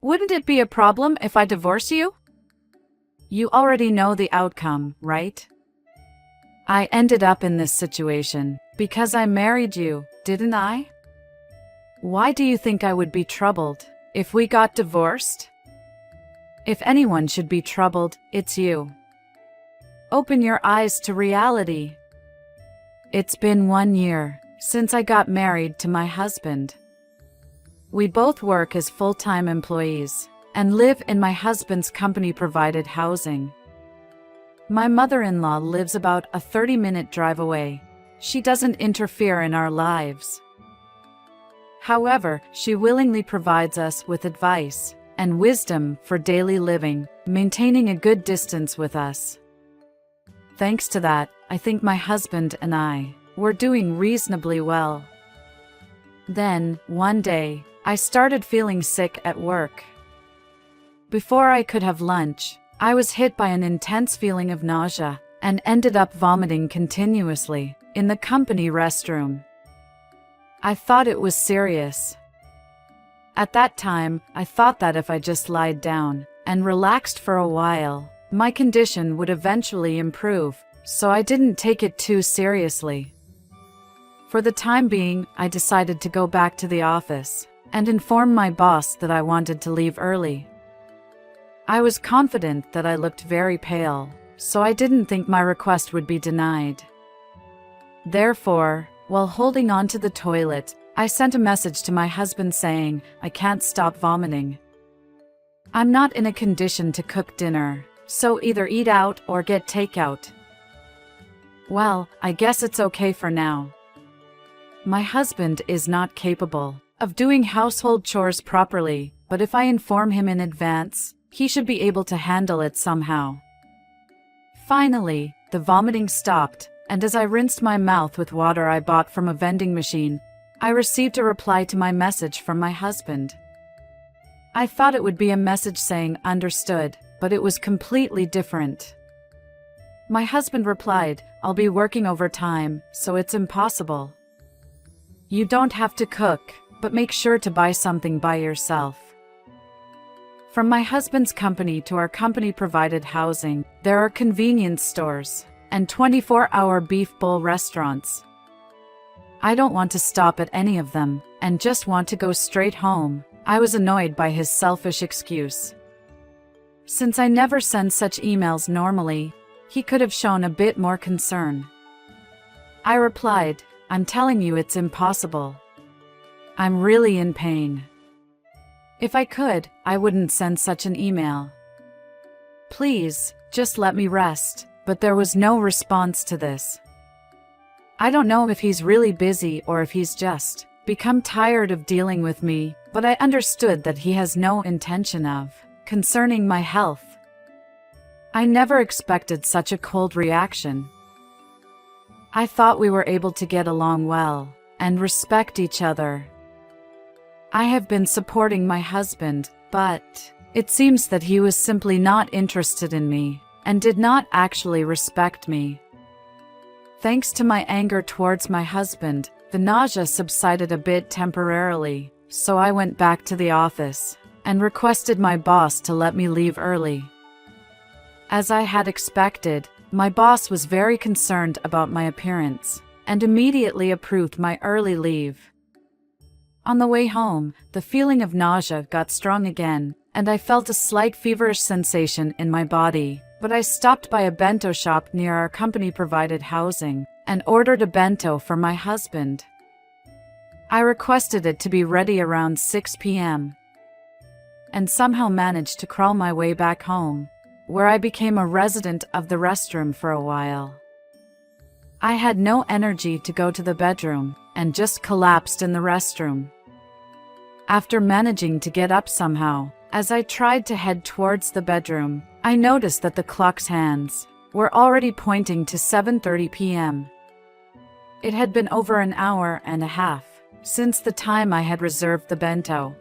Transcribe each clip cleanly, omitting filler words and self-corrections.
Wouldn't it be a problem if I divorce you? You already know the outcome, right? I ended up in this situation because I married you, didn't I? Why do you think I would be troubled if we got divorced? If anyone should be troubled, it's you. Open your eyes to reality. It's been 1 year since I got married to my husband. We both work as full-time employees and live in my husband's company-provided housing. My mother-in-law lives about a 30-minute drive away. She doesn't interfere in our lives. However, she willingly provides us with advice and wisdom for daily living, maintaining a good distance with us. Thanks to that, I think my husband and I were doing reasonably well. Then, one day, I started feeling sick at work. Before I could have lunch, I was hit by an intense feeling of nausea and ended up vomiting continuously in the company restroom. I thought it was serious. At that time, I thought that if I just lied down and relaxed for a while, my condition would eventually improve, so I didn't take it too seriously. For the time being, I decided to go back to the office and inform my boss that I wanted to leave early. I was confident that I looked very pale, so I didn't think my request would be denied. Therefore, while holding on to the toilet, I sent a message to my husband saying, "I can't stop vomiting. I'm not in a condition to cook dinner, so either eat out or get takeout." Well, I guess it's okay for now. My husband is not capable of doing household chores properly, but if I inform him in advance, he should be able to handle it somehow. Finally, the vomiting stopped, and as I rinsed my mouth with water I bought from a vending machine, I received a reply to my message from my husband. I thought it would be a message saying "understood," but it was completely different. My husband replied, "I'll be working overtime, so it's impossible. You don't have to cook, but make sure to buy something by yourself." From my husband's company to our company-provided housing, there are convenience stores and 24-hour beef bowl restaurants. I don't want to stop at any of them and just want to go straight home. I was annoyed by his selfish excuse. Since I never send such emails normally, he could have shown a bit more concern. I replied, "I'm telling you it's impossible. I'm really in pain. If I could, I wouldn't send such an email. Please, just let me rest." But there was no response to this. I don't know if he's really busy or if he's just become tired of dealing with me, but I understood that he has no intention of concerning my health. I never expected such a cold reaction. I thought we were able to get along well and respect each other. I have been supporting my husband, but it seems that he was simply not interested in me and did not actually respect me. Thanks to my anger towards my husband, the nausea subsided a bit temporarily, so I went back to the office and requested my boss to let me leave early. As I had expected, my boss was very concerned about my appearance and immediately approved my early leave. On the way home, the feeling of nausea got strong again, and I felt a slight feverish sensation in my body, but I stopped by a bento shop near our company-provided housing and ordered a bento for my husband. I requested it to be ready around 6 p.m. and somehow managed to crawl my way back home, where I became a resident of the restroom for a while. I had no energy to go to the bedroom and just collapsed in the restroom. After managing to get up somehow, as I tried to head towards the bedroom, I noticed that the clock's hands were already pointing to 7:30 p.m. It had been over an hour and a half since the time I had reserved the bento.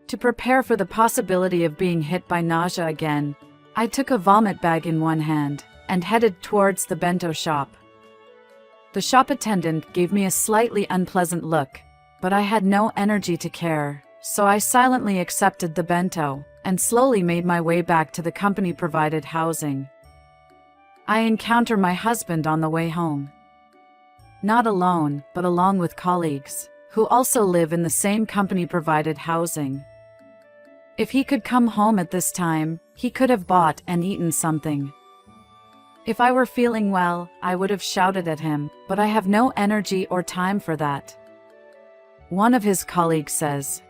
To prepare for the possibility of being hit by nausea again, I took a vomit bag in one hand and headed towards the bento shop. The shop attendant gave me a slightly unpleasant look, but I had no energy to care, so I silently accepted the bento and slowly made my way back to the company-provided housing. I encounter my husband on the way home. Not alone, but along with colleagues, who also live in the same company-provided housing. If he could come home at this time, he could have bought and eaten something. If I were feeling well, I would have shouted at him, but I have no energy or time for that. One of his colleagues says,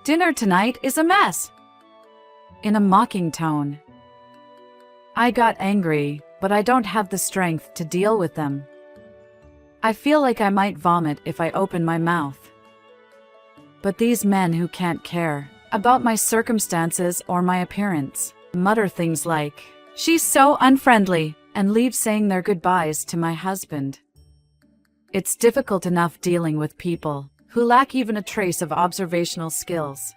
dinner tonight is a mess," in a mocking tone. I got angry, but I don't have the strength to deal with them. I feel like I might vomit if I open my mouth. But these men who can't care about my circumstances or my appearance mutter things like, "She's so unfriendly," and leave saying their goodbyes to my husband. It's difficult enough dealing with people who lack even a trace of observational skills.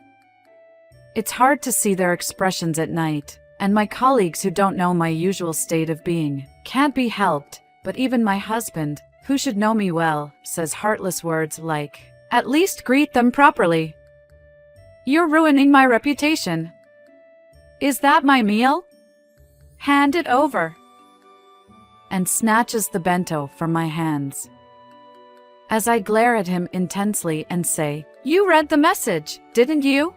It's hard to see their expressions at night, and my colleagues who don't know my usual state of being can't be helped, but even my husband, who should know me well, says heartless words like, "At least greet them properly. You're ruining my reputation. Is that my meal? Hand it over," and snatches the bento from my hands. As I glare at him intensely and say, "You read the message, didn't you?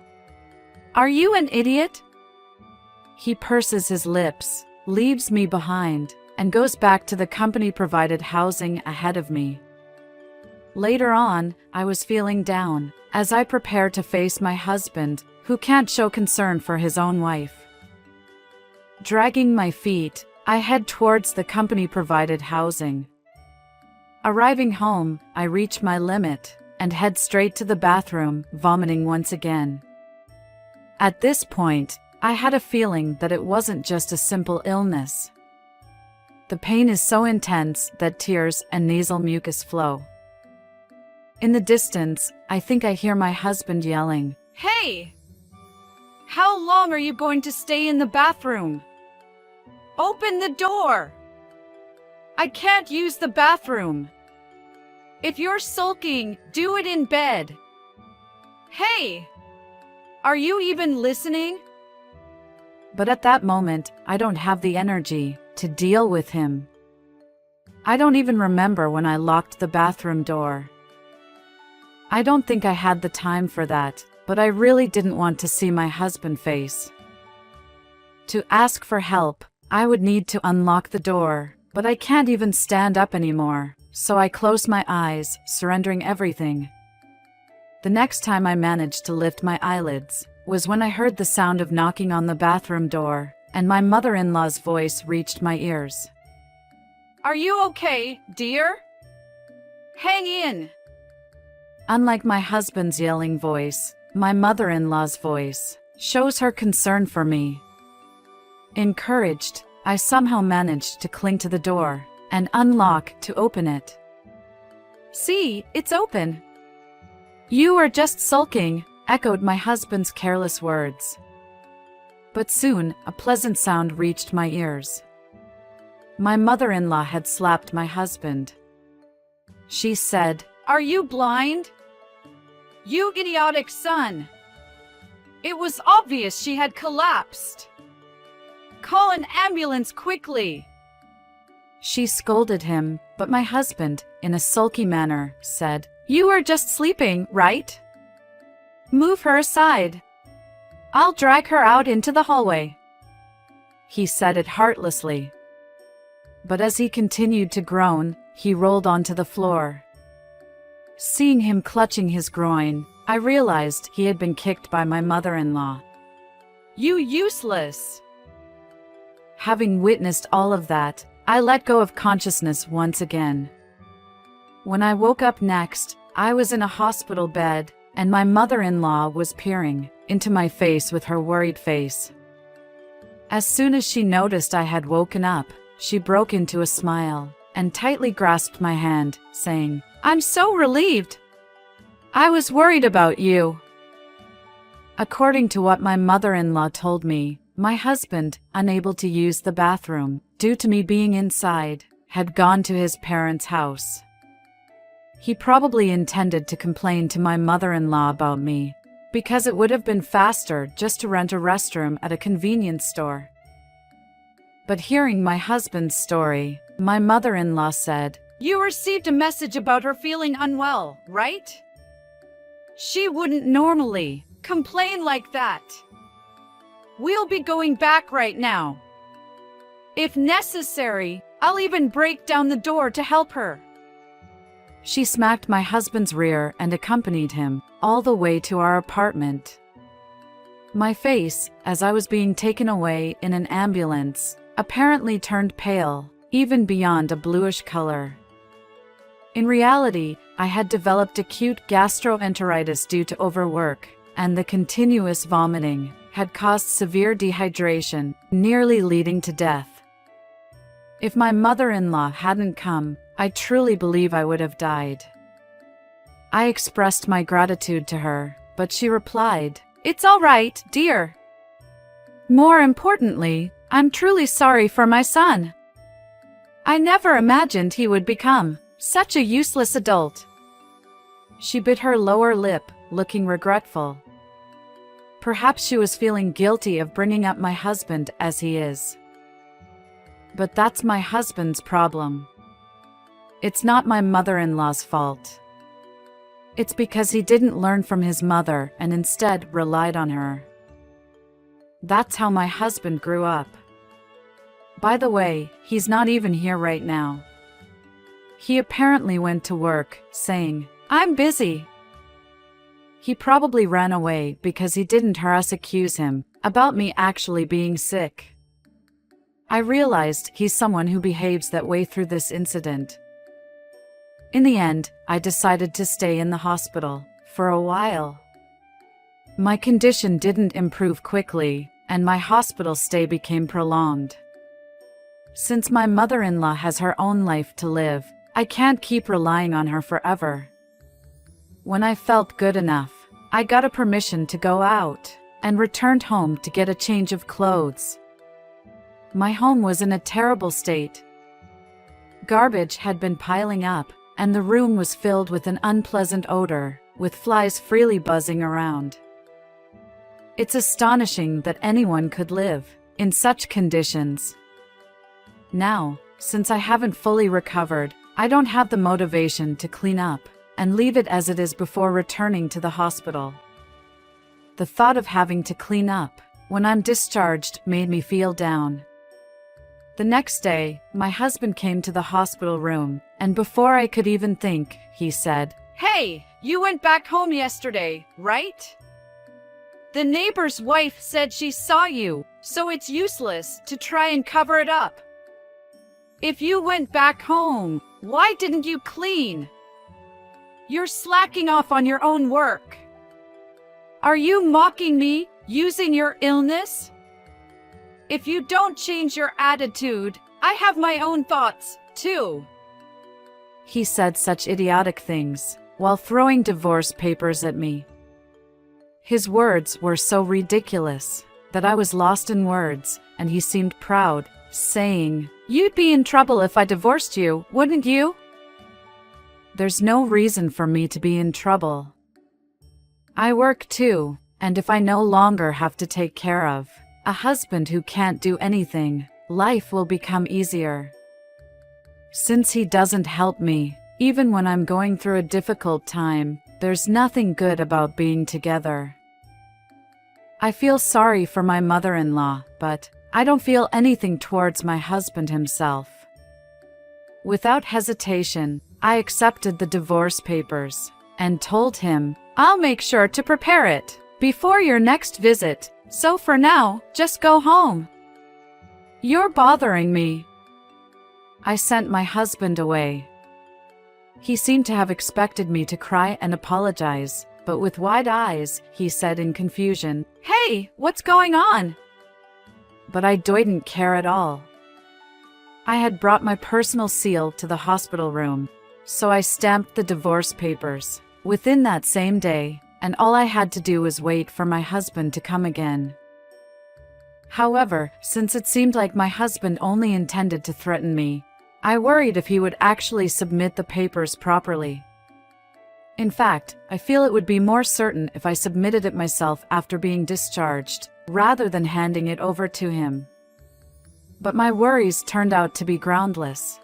Are you an idiot?" He purses his lips, leaves me behind, and goes back to the company-provided housing ahead of me. Later on, I was feeling down as I prepare to face my husband, who can't show concern for his own wife. Dragging my feet, I head towards the company-provided housing. Arriving home, I reach my limit and head straight to the bathroom, vomiting once again. At this point, I had a feeling that it wasn't just a simple illness. The pain is so intense that tears and nasal mucus flow. In the distance, I think I hear my husband yelling, "Hey! How long are you going to stay in the bathroom? Open the door! I can't use the bathroom. If you're sulking, do it in bed. Hey! Are you even listening?" But at that moment, I don't have the energy to deal with him. I don't even remember when I locked the bathroom door. I don't think I had the time for that, but I really didn't want to see my husband face. To ask for help, I would need to unlock the door, but I can't even stand up anymore, so I close my eyes, surrendering everything. The next time I managed to lift my eyelids was when I heard the sound of knocking on the bathroom door, and my mother-in-law's voice reached my ears. "Are you okay, dear? Hang in." Unlike my husband's yelling voice, my mother-in-law's voice shows her concern for me. Encouraged, I somehow managed to cling to the door and unlock to open it. "See, it's open." "You are just sulking," echoed my husband's careless words. But soon, a pleasant sound reached my ears. My mother-in-law had slapped my husband. She said, "Are you blind? You idiotic son! It was obvious she had collapsed. Call an ambulance quickly." She scolded him, but my husband, in a sulky manner, said, "You are just sleeping, right? Move her aside. I'll drag her out into the hallway." He said it heartlessly. But as he continued to groan, he rolled onto the floor. Seeing him clutching his groin, I realized he had been kicked by my mother-in-law. "You useless!" Having witnessed all of that, I let go of consciousness once again. When I woke up next, I was in a hospital bed, and my mother-in-law was peering into my face with her worried face. As soon as she noticed I had woken up, she broke into a smile and tightly grasped my hand, saying, "I'm so relieved. I was worried about you." According to what my mother-in-law told me, my husband, unable to use the bathroom due to me being inside, had gone to his parents' house. He probably intended to complain to my mother-in-law about me, because it would have been faster just to rent a restroom at a convenience store. But hearing my husband's story, my mother-in-law said, "You received a message about her feeling unwell, right? She wouldn't normally complain like that. We'll be going back right now. If necessary, I'll even break down the door to help her." She smacked my husband's rear and accompanied him all the way to our apartment. My face, as I was being taken away in an ambulance, apparently turned pale, even beyond a bluish color. In reality, I had developed acute gastroenteritis due to overwork, and the continuous vomiting had caused severe dehydration, nearly leading to death. If my mother-in-law hadn't come, I truly believe I would have died. I expressed my gratitude to her, but she replied, "It's all right, dear. More importantly, I'm truly sorry for my son. I never imagined he would become such a useless adult." She bit her lower lip, looking regretful. Perhaps she was feeling guilty of bringing up my husband as he is. But that's my husband's problem. It's not my mother-in-law's fault. It's because he didn't learn from his mother and instead relied on her. That's how my husband grew up. By the way, he's not even here right now. He apparently went to work, saying, "I'm busy." He probably ran away because he didn't hear us accuse him about me actually being sick. I realized he's someone who behaves that way through this incident. In the end, I decided to stay in the hospital for a while. My condition didn't improve quickly, and my hospital stay became prolonged. Since my mother-in-law has her own life to live, I can't keep relying on her forever. When I felt good enough, I got a permission to go out and returned home to get a change of clothes. My home was in a terrible state. Garbage had been piling up, and the room was filled with an unpleasant odor, with flies freely buzzing around. It's astonishing that anyone could live in such conditions. Now, since I haven't fully recovered, I don't have the motivation to clean up and leave it as it is before returning to the hospital. The thought of having to clean up when I'm discharged made me feel down. The next day, my husband came to the hospital room, and before I could even think, he said, "Hey, you went back home yesterday, right? The neighbor's wife said she saw you, so it's useless to try and cover it up. If you went back home, why didn't you clean? You're slacking off on your own work. Are you mocking me, using your illness? If you don't change your attitude, I have my own thoughts, too." He said such idiotic things, while throwing divorce papers at me. His words were so ridiculous that I was lost in words, and he seemed proud, saying, "You'd be in trouble if I divorced you, wouldn't you?" There's no reason for me to be in trouble. I work too, and if I no longer have to take care of a husband who can't do anything, life will become easier. Since he doesn't help me, even when I'm going through a difficult time, there's nothing good about being together. I feel sorry for my mother-in-law, but I don't feel anything towards my husband himself. Without hesitation, I accepted the divorce papers and told him, "I'll make sure to prepare it before your next visit. So for now, just go home. You're bothering me." I sent my husband away. He seemed to have expected me to cry and apologize, but with wide eyes, he said in confusion, "Hey, what's going on?" But I didn't care at all. I had brought my personal seal to the hospital room, so I stamped the divorce papers within that same day, and all I had to do was wait for my husband to come again. However, since it seemed like my husband only intended to threaten me, I worried if he would actually submit the papers properly. In fact, I feel it would be more certain if I submitted it myself after being discharged, rather than handing it over to him. But my worries turned out to be groundless.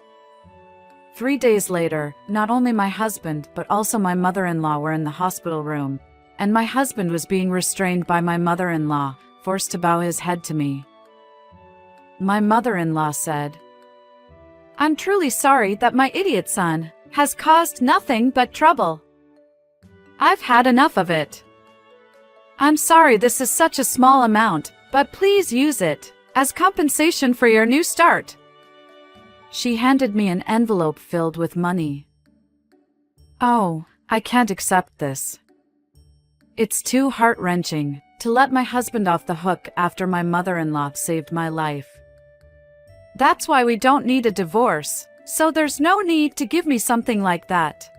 3 days later, not only my husband but also my mother-in-law were in the hospital room, and my husband was being restrained by my mother-in-law, forced to bow his head to me. My mother-in-law said, "I'm truly sorry that my idiot son has caused nothing but trouble. I've had enough of it. I'm sorry this is such a small amount, but please use it as compensation for your new start." She handed me an envelope filled with money. Oh, I can't accept this. It's too heart-wrenching to let my husband off the hook after my mother-in-law saved my life. That's why we don't need a divorce, so there's no need to give me something like that.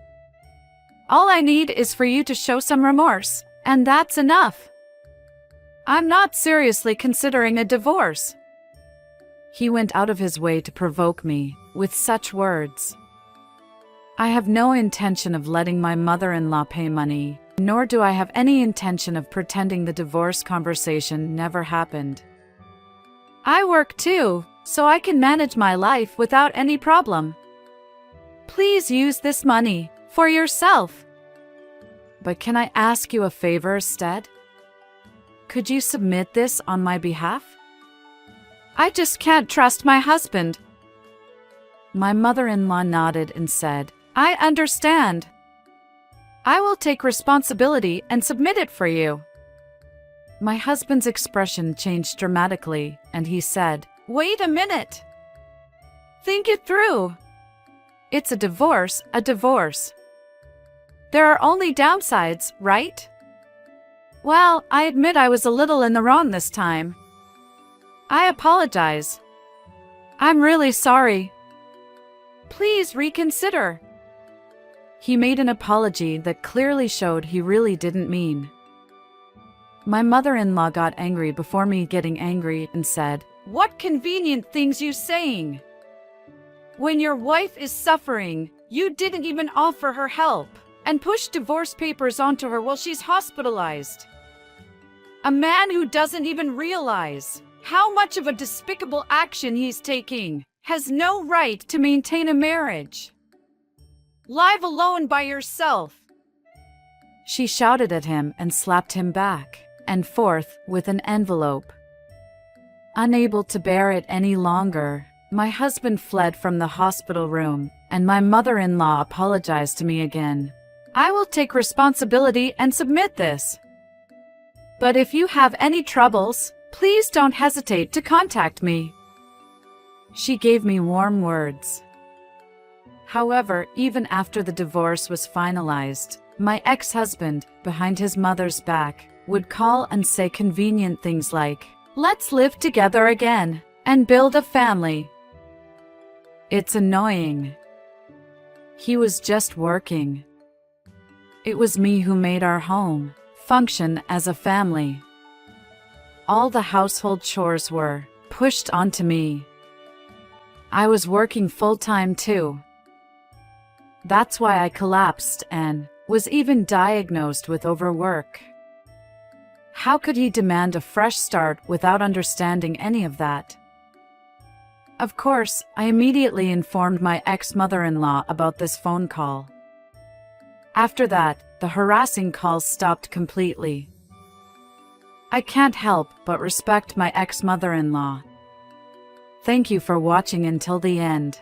All I need is for you to show some remorse, and that's enough. I'm not seriously considering a divorce. He went out of his way to provoke me with such words. I have no intention of letting my mother-in-law pay money, nor do I have any intention of pretending the divorce conversation never happened. I work too, so I can manage my life without any problem. Please use this money for yourself. But can I ask you a favor instead? Could you submit this on my behalf? I just can't trust my husband. My mother-in-law nodded and said, I understand. I will take responsibility and submit it for you. My husband's expression changed dramatically, and he said, Wait a minute. Think it through. It's a divorce, a divorce. There are only downsides, right? Well, I admit I was a little in the wrong this time. I apologize. I'm really sorry. Please reconsider. He made an apology that clearly showed he really didn't mean. My mother-in-law got angry before me getting angry and said, What convenient things you saying? When your wife is suffering, you didn't even offer her help and push divorce papers onto her while she's hospitalized. A man who doesn't even realize how much of a despicable action he's taking has no right to maintain a marriage. Live alone by yourself. She shouted at him and slapped him back and forth with an envelope. Unable to bear it any longer, my husband fled from the hospital room, and my mother-in-law apologized to me again. I will take responsibility and submit this. But if you have any troubles, please don't hesitate to contact me. She gave me warm words. However, even after the divorce was finalized, my ex-husband, behind his mother's back, would call and say convenient things like, Let's live together again and build a family. It's annoying. He was just working. It was me who made our home function as a family. All the household chores were pushed onto me. I was working full-time too. That's why I collapsed and was even diagnosed with overwork. How could he demand a fresh start without understanding any of that? Of course, I immediately informed my ex-mother-in-law about this phone call. After that, the harassing calls stopped completely. I can't help but respect my ex-mother-in-law. Thank you for watching until the end.